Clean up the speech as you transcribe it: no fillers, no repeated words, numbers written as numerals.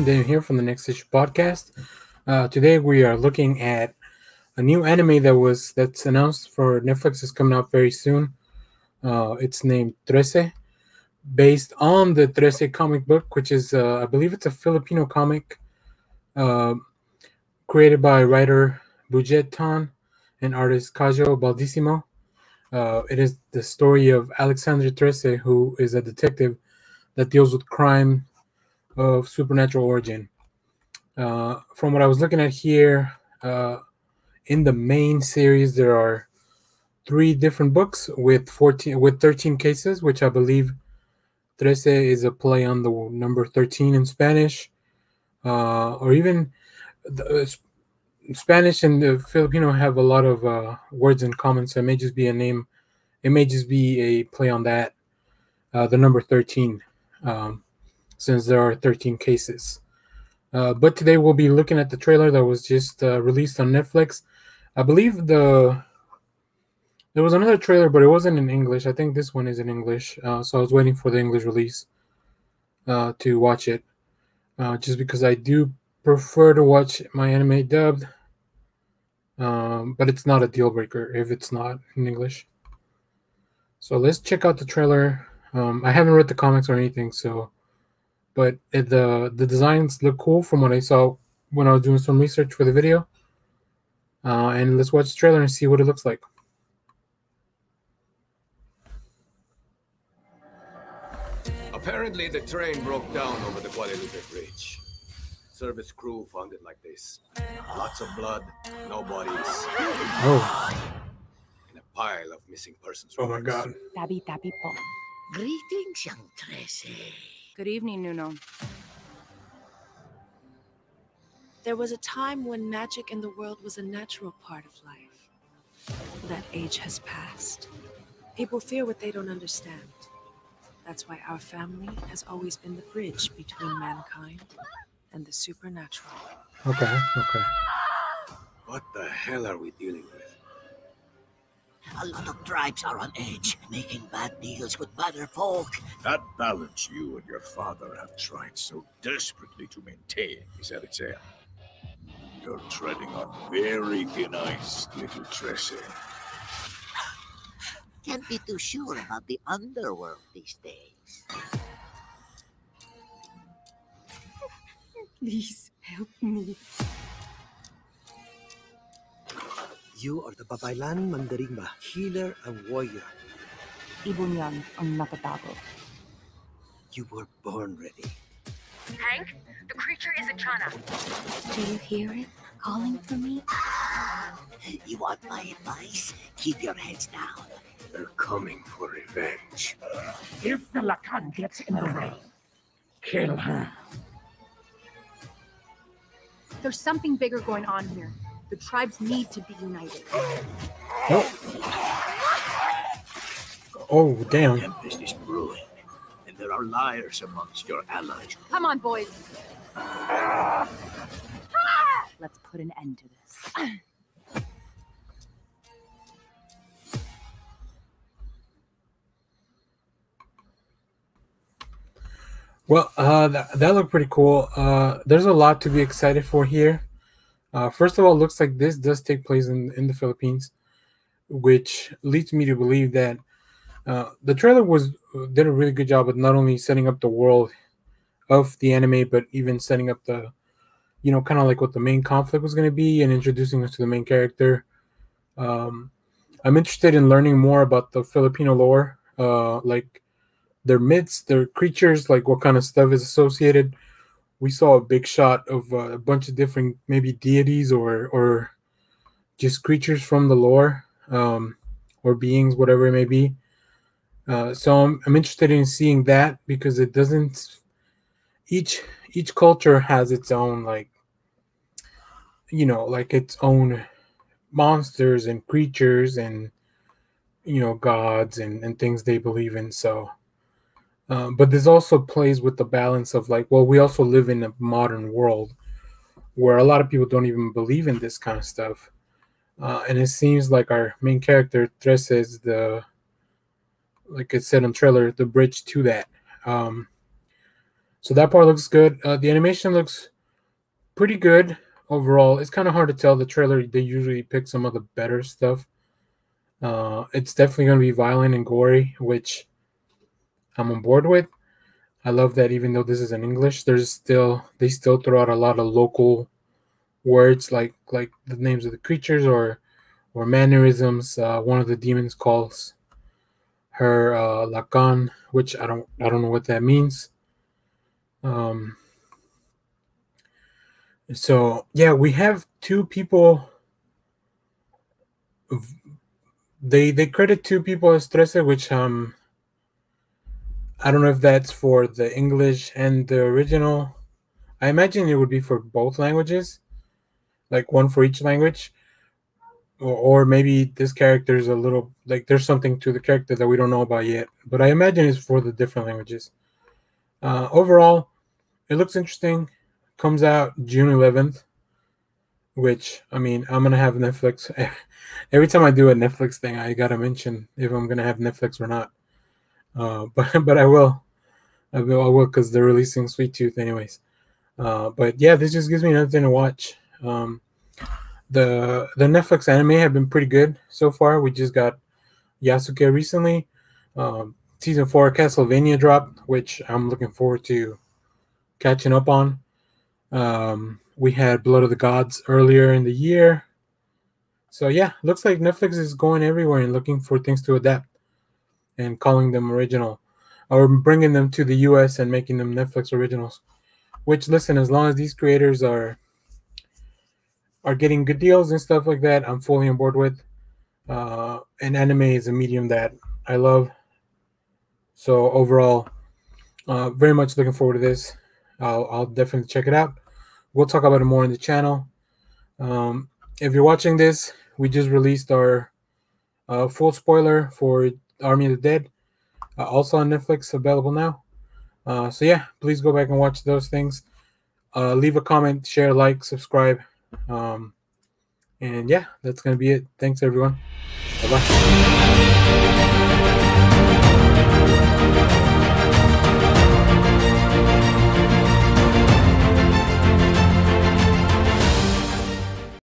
everyone, Dave here from the Next Issue Podcast. Today we are looking at a new anime that's announced for Netflix. Is coming out very soon. It's named Trese, based on the Trese comic book, which is I believe it's a Filipino comic, created by writer Bujeton and artist Kajo Baldissimo. It is the story of Alexandra Trese, who is a detective that deals with crime of supernatural origin. From what I was looking at here, in the main series, there are 3 different books with 13 cases, which I believe Trece is a play on the number 13 in Spanish, or even Spanish and the Filipino have a lot of words in common, so it may just be a name. It may just be a play on that, the number 13. Since there are 13 cases. But today we'll be looking at the trailer that was just released on Netflix. I believe there was another trailer, but it wasn't in English. I think this one is in English. So I was waiting for the English release to watch it. Just because I do prefer to watch my anime dubbed. But it's not a deal breaker if it's not in English. So let's check out the trailer. I haven't read the comics or anything, but the designs look cool from what I saw when I was doing some research for the video. And let's watch the trailer and see what it looks like. Apparently the train broke down over the Guadalupe Bridge. Service crew found it like this. Lots of blood, no bodies. Oh. And a pile of missing persons. Oh my God. Tabi-tabi po. Greetings, young Trese. Good evening, Nuno. There was a time when magic in the world was a natural part of life. That age has passed. People fear what they don't understand. That's why our family has always been the bridge between mankind and the supernatural. Okay. What the hell are we dealing with? A lot of tribes are on edge, making bad deals with better folk. That balance you and your father have tried so desperately to maintain, Miss Alexanda. You're treading on very thin ice, little Trese. Can't be too sure about the underworld these days. Please help me. You are the Babaylan Mandarimba, healer and warrior. Ibon yan ang nakatago. You were born ready. Hank, the creature is in China. Do you hear it calling for me? You want my advice? Keep your heads down. They're coming for revenge. If the Lakan gets in the way, kill her. There's something bigger going on here. The tribes need to be united. Oh, damn. Tempest is brewing, and there are liars amongst your allies. Come on, boys. Let's put an end to this. Well, that looked pretty cool. There's a lot to be excited for here. First of all, it looks like this does take place in the Philippines, which leads me to believe that the trailer did a really good job of not only setting up the world of the anime, but even setting up the, kind of like what the main conflict was going to be and introducing us to the main character. I'm interested in learning more about the Filipino lore, like their myths, their creatures, like what kind of stuff is associated. We saw a big shot of a bunch of different maybe deities or just creatures from the lore, or beings, whatever it may be. So I'm interested in seeing that because it doesn't. Each culture has its own like its own monsters and creatures and gods and things they believe in. So. But this also plays with the balance of we also live in a modern world where a lot of people don't even believe in this kind of stuff. And it seems like our main character, Trese, is like it said on trailer, the bridge to that. So that part looks good. The animation looks pretty good overall. It's kind of hard to tell. The trailer, they usually pick some of the better stuff. It's definitely going to be violent and gory, which I'm on board with. I love that even though this is in English, they still throw out a lot of local words like the names of the creatures or mannerisms. One of the demons calls her Lacan, which I don't know what that means. So yeah, we have two people. They credit two people as Trese, which I don't know if that's for the English and the original. I imagine it would be for both languages, like one for each language. Or maybe this character is a little, like, there's something to the character that we don't know about yet. But I imagine it's for the different languages. Overall, it looks interesting. Comes out June 11th, which, I mean, I'm going to have Netflix. Every time I do a Netflix thing, I got to mention if I'm going to have Netflix or not. But I will because they're releasing Sweet Tooth anyways. But yeah, this just gives me another thing to watch. The Netflix anime have been pretty good so far. We just got Yasuke recently. Season 4 Castlevania dropped, which I'm looking forward to catching up on. We had Blood of the Gods earlier in the year. So yeah, looks like Netflix is going everywhere and looking for things to adapt and calling them original, or bringing them to the US and making them Netflix originals. Which, listen, as long as these creators are getting good deals and stuff like that, I'm fully on board with. And anime is a medium that I love. So overall, very much looking forward to this. I'll definitely check it out. We'll talk about it more in the channel. If you're watching this, we just released our full spoiler for Army of the Dead, also on Netflix, available now. So yeah, please go back and watch those things. Leave a comment, share, like, subscribe. And yeah, that's going to be it. Thanks, everyone. Bye-bye.